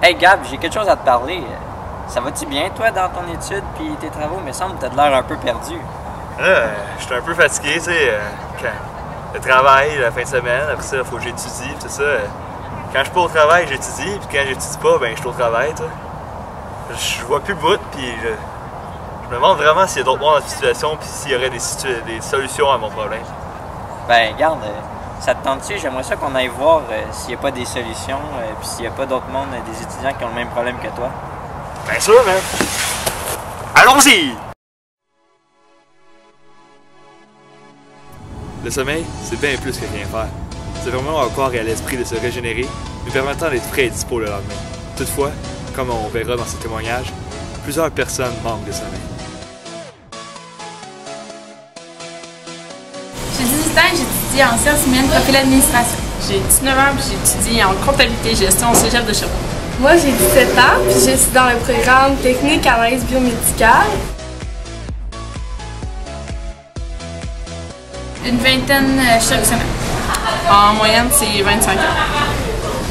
Hey Gab, j'ai quelque chose à te parler. Ça va-tu bien, toi, dans ton étude puis tes travaux? Me semble que t'as de l'air un peu perdu. Je suis un peu fatigué, tu sais. Le travail, la fin de semaine, après ça, il faut que j'étudie, tout ça. Quand je suis pas au travail, j'étudie, puis quand j'étudie pas, ben je suis au travail, tu sais. Je vois plus le bout, puis je me demande vraiment s'il y a d'autres mondes dans la situation, puis s'il y aurait des solutions à mon problème. Ben, regarde, ça te tente-tu? J'aimerais ça qu'on aille voir s'il n'y a pas des solutions, puis s'il n'y a pas d'autres mondes, des étudiants qui ont le même problème que toi. Bien sûr, man! Allons-y! Le sommeil, c'est bien plus que rien faire. C'est vraiment au corps et à l'esprit de se régénérer, nous permettant d'être frais et dispo le lendemain. Toutefois, comme on verra dans ce témoignage, plusieurs personnes manquent de sommeil. J'ai 18 ans et j'étudie en sciences humaines, profil administration. J'ai 19 ans et j'étudie en comptabilité et gestion au cégep de Sherbrooke. Moi, j'ai 17 ans puis je suis dans le programme technique analyse biomédicale. Une vingtaine chaque semaine. En moyenne, c'est 25 heures.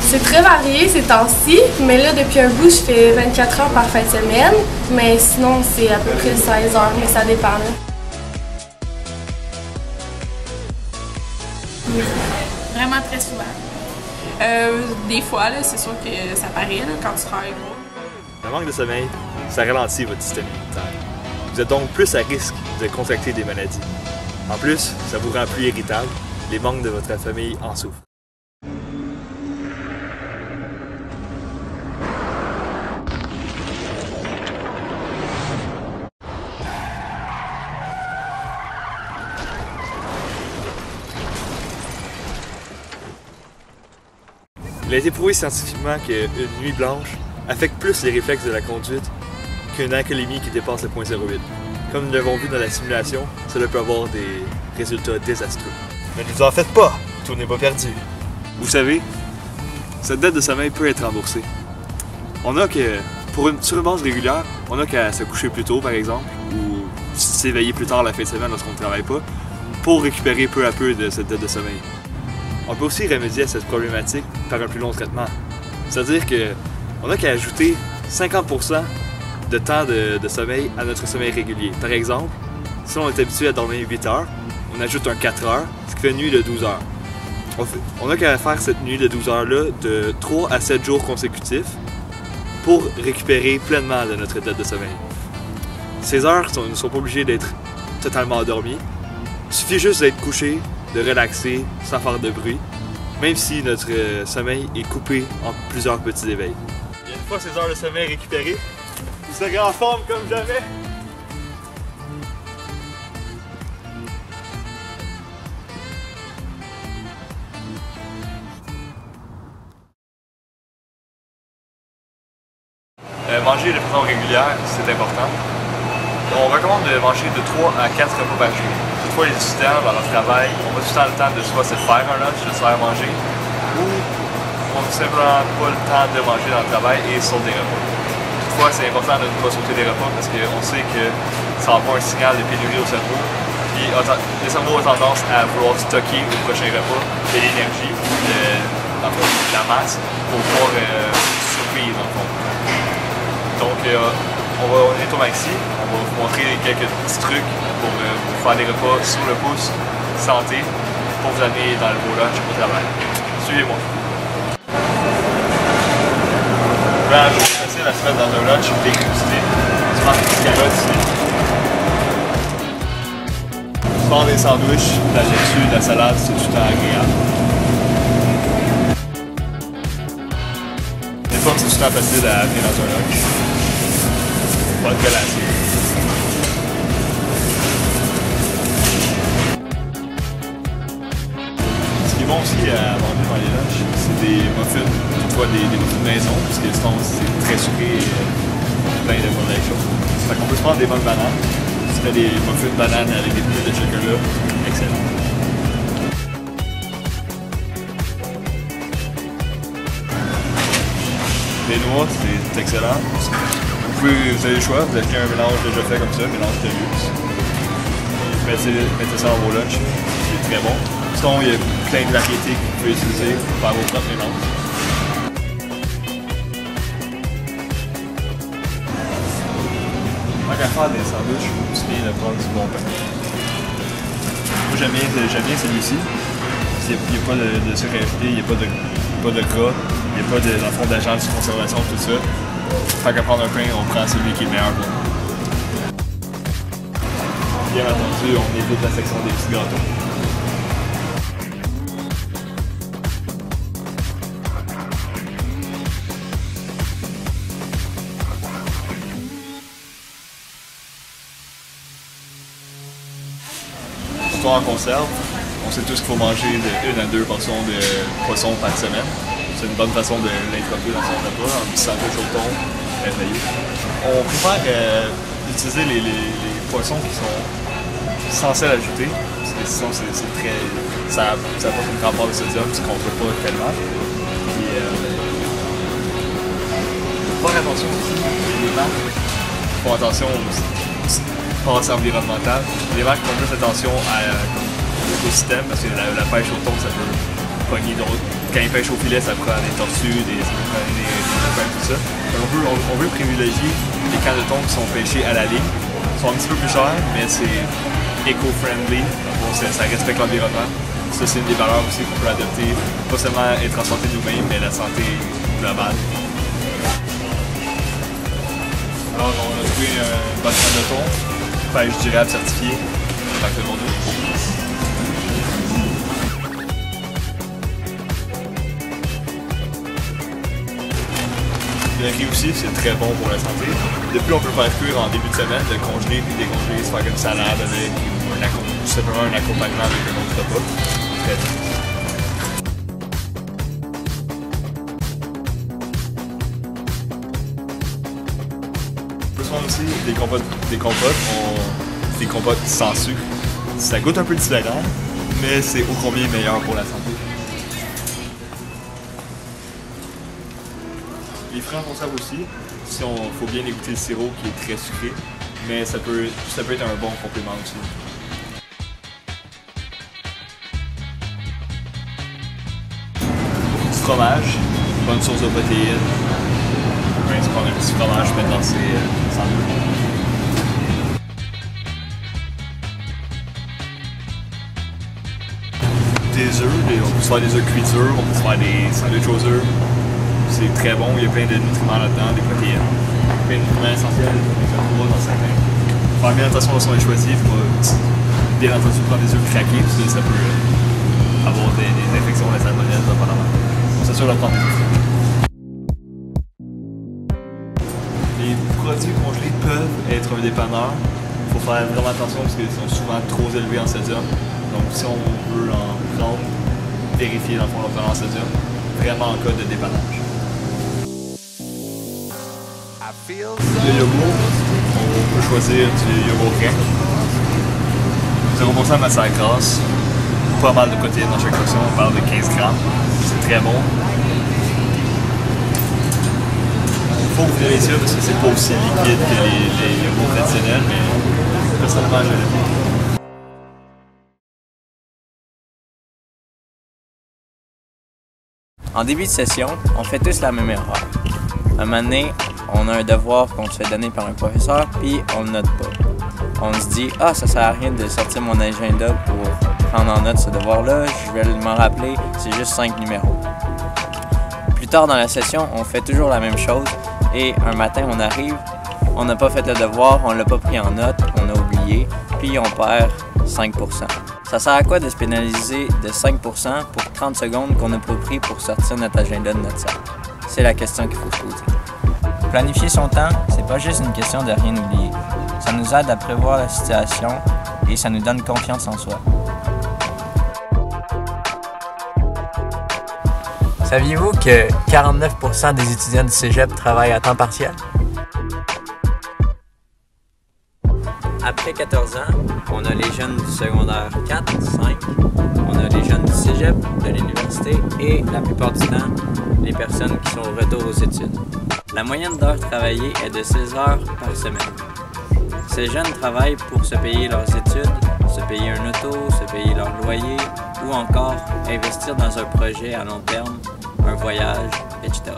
C'est très varié ces temps-ci, mais là, depuis un bout, je fais 24 heures par fin de semaine. Mais sinon, c'est à peu près 16 heures, mais ça dépend. Là. Vraiment très souvent. Des fois, là, c'est sûr que ça paraît là, quand tu travailles gros. Le manque de sommeil, ça ralentit votre système immunitaire. Vous êtes donc plus à risque de contracter des maladies. En plus, ça vous rend plus irritable. Les membres de votre famille en souffrent. Il a été prouvé scientifiquement qu'une nuit blanche affecte plus les réflexes de la conduite qu'une alcoolémie qui dépasse le 0.08. Comme nous l'avons vu dans la simulation, cela peut avoir des résultats désastreux. Mais ne vous en faites pas, tout n'est pas perdu. Vous savez, cette dette de sommeil peut être remboursée. Sur une base régulière, on n'a qu'à se coucher plus tôt par exemple, ou s'éveiller plus tard la fin de semaine lorsqu'on ne travaille pas, pour récupérer peu à peu de cette dette de sommeil. On peut aussi remédier à cette problématique par un plus long traitement. C'est-à-dire qu'on n'a qu'à ajouter 50% de temps de sommeil à notre sommeil régulier. Par exemple, si on est habitué à dormir 8 heures, on ajoute un 4 heures, ce qui fait une nuit de 12 heures. On n'a qu'à faire cette nuit de 12 heures-là de 3 à 7 jours consécutifs pour récupérer pleinement de notre dette de sommeil. Ces heures ne sont pas obligées d'être totalement endormies. Il suffit juste d'être couché, de relaxer sans faire de bruit, même si notre sommeil est coupé en plusieurs petits éveils. Et une fois ces heures de sommeil récupérées, vous serez en forme comme jamais. Manger de façon régulière, c'est important. On recommande de manger de 3 à 4 repas par jour. Toutefois, les étudiants, dans leur travail, on a tout le temps le temps de soit se faire un lunch, de se faire manger, ou on n'a simplement pas le temps de manger dans le travail et sauter des repas. Toutefois, c'est important de ne pas sauter des repas parce qu'on sait que ça envoie un signal de pénurie au cerveau. Puis le cerveau a tendance à vouloir stocker au prochain repas de l'énergie, de la masse, pour pouvoir survivre dans le fond. Donc, on est au maxi, on va vous montrer quelques petits trucs pour vous faire des repas sur le pouce, santé, pour vous amener dans le beau lunch au travail. Suivez-moi. C'est facile à se mettre dans un lunch, des crudités. Tu prends des petites carottes ici. Tu prends des sandwichs, de la laitue, de la salade, c'est tout le temps agréable. Des fois, c'est tout le temps facile à amener dans un lunch. Bonne collation. Ce qui est bon aussi à manger dans les lunchs, c'est des muffins, toutefois des muffins de maison, parce que sinon c'est très sucré et plein de mauvaises choses. Fait qu'on peut se prendre des bonnes bananes. Si tu fais des muffins de bananes avec des boules de chocolat, excellent. Les noix, c'est excellent. Vous avez le choix, vous avez fait un mélange déjà fait comme ça, mélange de luxe. Mettez ça dans vos lunchs, c'est très bon. Sinon, il y a plein de variétés que vous pouvez utiliser pour faire vos propres mélanges. Tant qu'à faire des sandwichs, c'est bien de prendre du bon pain. Moi j'aime bien celui-ci. Il n'y a pas de sucre ajouté, il n'y a pas de gras, il n'y a pas d'agent de conservation, tout ça. Tant qu'à prendre un pain, on prend celui qui est meilleur pour nous. Bien entendu, on évite la section des petits gâteaux. En conserve, on sait tous qu'il faut manger de 1 à 2 portions de poisson par semaine. C'est une bonne façon de l'introduire dans son repas, un petit sandwich au thon, réveillé. On préfère utiliser les poissons qui sont sans sel ajouté, parce que sinon ça apporte une grande part de sodium, ce qu'on ne veut pas tellement. Puis, faire attention aussi, les marques font attention aussi. Pensée environnementale. Les marques font plus attention à l'écosystème parce que la pêche au thon, ça peut pogner d'autres. Quand ils pêchent au filet, ça prend des tortues, des dauphins, tout ça. On veut privilégier les cannes de thon qui sont pêchées à la ligne. Ils sont un petit peu plus chers, mais c'est éco-friendly. Ça respecte l'environnement. Ça, c'est une des valeurs aussi qu'on peut adopter. Pas seulement être en santé nous-mêmes, mais la santé globale. Alors, on a trouvé une bonne canne de thon. Pêche durable certifiée par tout le monde. Le riz aussi, c'est très bon pour la santé. Depuis, on peut faire cuire en début de semaine, de congeler puis décongeler, se faire une salade avec ou simplement un accompagnement avec un autre repas. Très bon. Aussi, des compotes sans sucre. Ça goûte un peu différent, mais c'est ô combien meilleur pour la santé. Les fruits en conserve aussi, faut bien écouter le sirop qui est très sucré, mais ça peut être un bon complément aussi. Du fromage, bonne source de protéines. On peut prendre un petit fromage, mettre dans ses sandwichs. Des œufs, on peut se faire des œufs cuits, on peut se faire des sandwichs aux œufs. C'est très bon, il y a plein de nutriments là-dedans, des protéines. Plein de nutriments essentiels, dans certains. Faire bien attention à son choisi, il faut bien entendu prendre des œufs craqués, parce que ça peut avoir des infections, la salmonelle, apparemment. On s'assure de prendre des œufs. Les produits congelés peuvent être un dépanneur. Il faut faire vraiment attention parce qu'ils sont souvent trop élevés en sodium. Donc si on veut en prendre, vérifier dans le fond leur teneur en sodium, vraiment en cas de dépannage. Le yogourt, on peut choisir du yogourt grec. 0% de matière grasse, pas mal de protéines dans chaque portion, on parle de 15 grammes. C'est très bon. Il faut ouvrir les yeux parce que c'est pas aussi liquide que les yogourts traditionnels, mais personnellement, je l'aime bien. En début de session, on fait tous la même erreur. Un moment donné, on a un devoir qu'on se fait donner par un professeur, puis on le note pas. On se dit « Ah, ça sert à rien de sortir mon agenda pour prendre en note ce devoir-là, je vais m'en rappeler, c'est juste 5 numéros. » Plus tard dans la session, on fait toujours la même chose, et un matin, on arrive, on n'a pas fait le devoir, on l'a pas pris en note, on a oublié, puis on perd 5%. Ça sert à quoi de se pénaliser de 5% pour 30 secondes qu'on n'a pas pris pour sortir notre agenda de notre salle? C'est la question qu'il faut se poser. Planifier son temps, c'est pas juste une question de rien oublier. Ça nous aide à prévoir la situation et ça nous donne confiance en soi. Saviez-vous que 49% des étudiants du cégep travaillent à temps partiel? Après 14 ans, on a les jeunes du secondaire 4, 5, on a les jeunes du cégep, de l'université et la plupart du temps, les personnes qui sont au retour aux études. La moyenne d'heures travaillées est de 16 heures par semaine. Ces jeunes travaillent pour se payer leurs études, se payer un auto, se payer leur loyer ou encore investir dans un projet à long terme, un voyage, etc.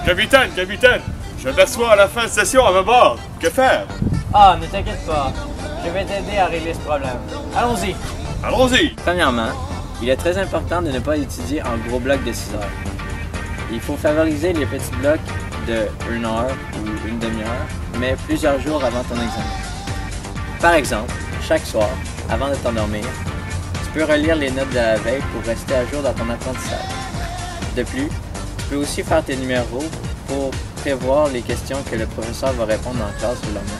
Capitaine, capitaine! Je m'aperçois à la fin de session à ma bord. Que faire? Ah, ne t'inquiète pas. Je vais t'aider à régler ce problème. Allons-y. Allons-y! Premièrement, il est très important de ne pas étudier en gros blocs de 6 heures. Il faut favoriser les petits blocs de 1 heure ou une demi-heure, mais plusieurs jours avant ton examen. Par exemple, chaque soir, avant de t'endormir, tu peux relire les notes de la veille pour rester à jour dans ton apprentissage. De plus, tu peux aussi faire tes numéros pour prévoir les questions que le professeur va répondre en classe le lendemain.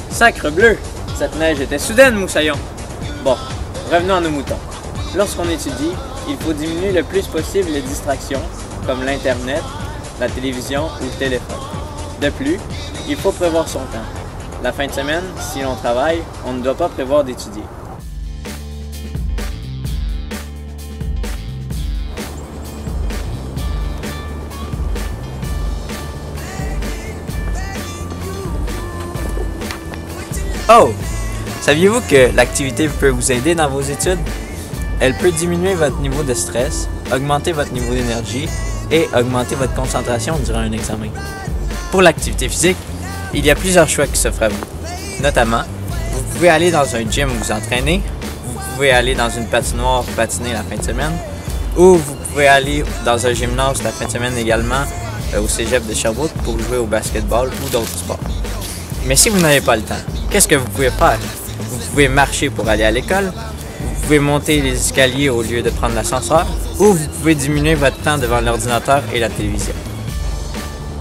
Sacre bleu! Cette neige était soudaine, Moussaillon! Bon, revenons à nos moutons. Lorsqu'on étudie, il faut diminuer le plus possible les distractions, comme l'Internet, la télévision ou le téléphone. De plus, il faut prévoir son temps. La fin de semaine, si l'on travaille, on ne doit pas prévoir d'étudier. Oh! Saviez-vous que l'activité peut vous aider dans vos études? Elle peut diminuer votre niveau de stress, augmenter votre niveau d'énergie et augmenter votre concentration durant un examen. Pour l'activité physique, il y a plusieurs choix qui s'offrent à vous. Notamment, vous pouvez aller dans un gym vous entraîner, vous pouvez aller dans une patinoire patiner la fin de semaine, ou vous pouvez aller dans un gymnase la fin de semaine également au cégep de Sherbrooke pour jouer au basketball ou d'autres sports. Mais si vous n'avez pas le temps, qu'est-ce que vous pouvez faire? Vous pouvez marcher pour aller à l'école, vous pouvez monter les escaliers au lieu de prendre l'ascenseur, ou vous pouvez diminuer votre temps devant l'ordinateur et la télévision.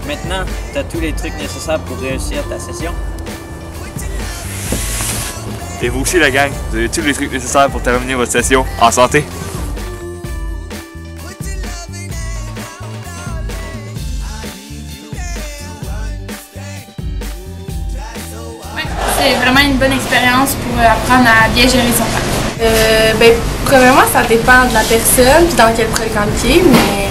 Maintenant, tu as tous les trucs nécessaires pour réussir ta session. Et vous aussi, la gang, vous avez tous les trucs nécessaires pour terminer votre session en santé. C'est vraiment une bonne expérience pour apprendre à bien gérer son temps. Premièrement, ça dépend de la personne puis dans quel programme qui est, mais